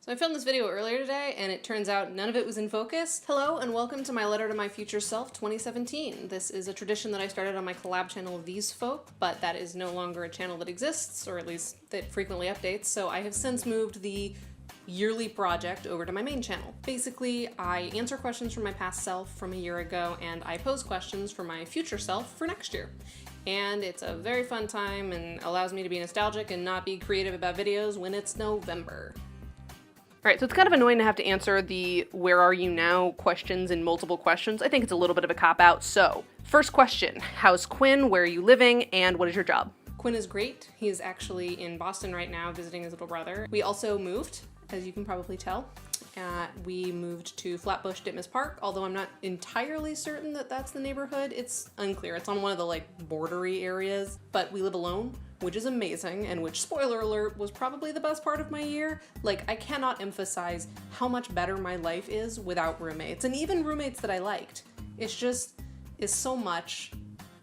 So I filmed this video earlier today, and it turns out none of it was in focus. Hello, and welcome to my Letter to My Future Self 2017. This is a tradition that I started on my collab channel, These Folk, but that is no longer a channel that exists, or at least that frequently updates, so I have since moved the yearly project over to my main channel. Basically, I answer questions from my past self from a year ago, and I pose questions for my future self for next year. And it's a very fun time and allows me to be nostalgic and not be creative about videos when it's November. All right, so it's kind of annoying to have to answer the where are you now questions in multiple questions. I think it's a little bit of a cop-out. So, first question, how's Quinn, where are you living, and what is your job? Quinn is great. He is actually in Boston right now visiting his little brother. We also moved, as you can probably tell. We moved to Flatbush Ditmas Park, although I'm not entirely certain that that's the neighborhood. It's unclear. It's on one of the bordery areas, but we live alone, which is amazing, and which, spoiler alert, was probably the best part of my year. I cannot emphasize how much better my life is without roommates, and even roommates that I liked. It's just, is so much,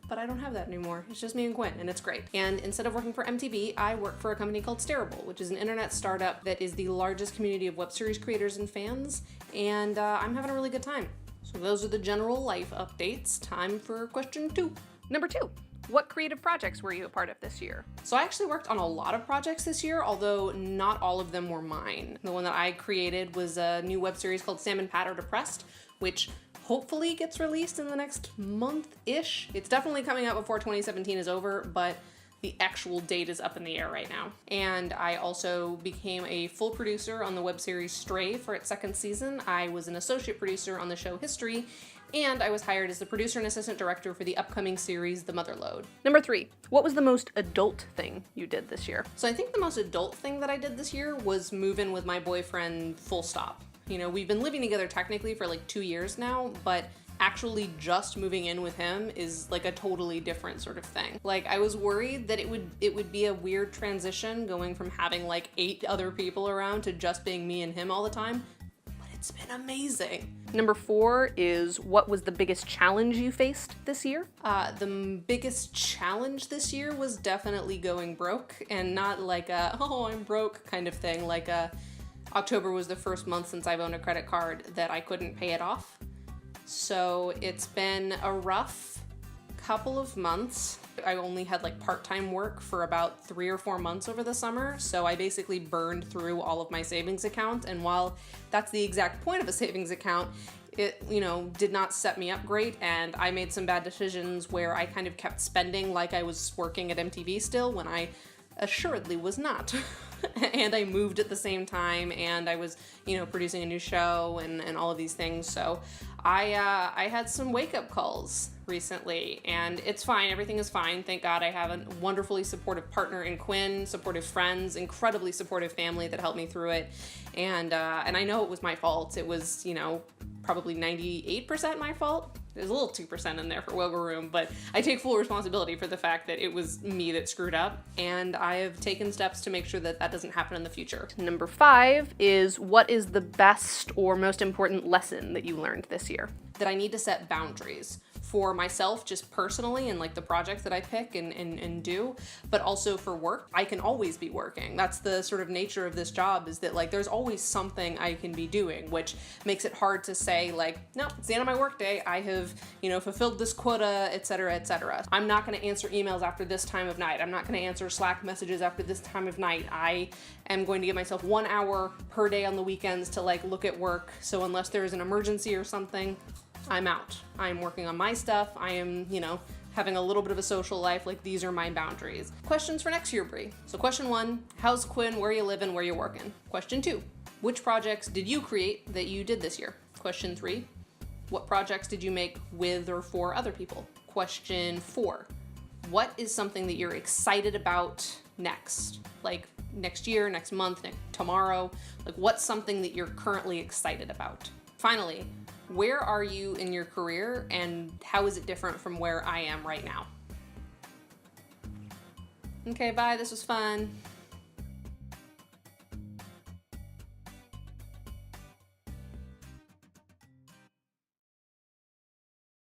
but I don't have that anymore. It's just me and Quinn, and it's great. And instead of working for MTV, I work for a company called Starable, which is an internet startup that is the largest community of web series creators and fans, and I'm having a really good time. So those are the general life updates. Time for question 2. Number 2. What creative projects were you a part of this year? So I actually worked on a lot of projects this year, although not all of them were mine. The one that I created was a new web series called Salmon Pat Are Depressed, which hopefully gets released in the next month-ish. It's definitely coming out before 2017 is over, but the actual date is up in the air right now. And I also became a full producer on the web series Stray for its second season. I was an associate producer on the show History, and I was hired as the producer and assistant director for the upcoming series The Motherlode. Number 3, what was the most adult thing you did this year? So I think the most adult thing that I did this year was move in with my boyfriend full stop. You know, we've been living together technically for 2 years now, but actually just moving in with him is a totally different sort of thing. I was worried that it would be a weird transition going from having 8 other people around to just being me and him all the time, but it's been amazing. Number 4 is, what was the biggest challenge you faced this year? The biggest challenge this year was definitely going broke, and not oh, I'm broke kind of thing, October was the first month since I've owned a credit card that I couldn't pay it off. So it's been a rough couple of months. I only had part-time work for about 3 or 4 months over the summer, so I basically burned through all of my savings account, and while that's the exact point of a savings account, it, did not set me up great, and I made some bad decisions where I kind of kept spending like I was working at MTV still when I assuredly was not. And I moved at the same time, and I was, producing a new show and all of these things. So I had some wake-up calls recently, and it's fine. Everything is fine. Thank God I have a wonderfully supportive partner in Quinn, supportive friends, incredibly supportive family that helped me through it. And I know it was my fault. It was, probably 98% my fault. There's a little 2% in there for wiggle room, but I take full responsibility for the fact that it was me that screwed up, and I have taken steps to make sure that that doesn't happen in the future. Number 5 is, what is the best or most important lesson that you learned this year? That I need to set boundaries for myself, just personally, and the projects that I pick and do, but also for work. I can always be working. That's the sort of nature of this job, is that there's always something I can be doing, which makes it hard to say no, it's the end of my workday. I have, fulfilled this quota, etc., etc. I'm not going to answer emails after this time of night. I'm not going to answer Slack messages after this time of night. I am going to give myself 1 hour per day on the weekends to look at work. So unless there is an emergency or something, I'm out. I'm working on my stuff. I am, having a little bit of a social life. These are my boundaries. Questions for next year, Brie. So question 1, how's Quinn, where you live and where you're working? Question 2, which projects did you create that you did this year? Question 3, what projects did you make with or for other people? Question 4, what is something that you're excited about next? Next year, next month, tomorrow? What's something that you're currently excited about? Finally, where are you in your career, and how is it different from where I am right now? Okay, bye, this was fun.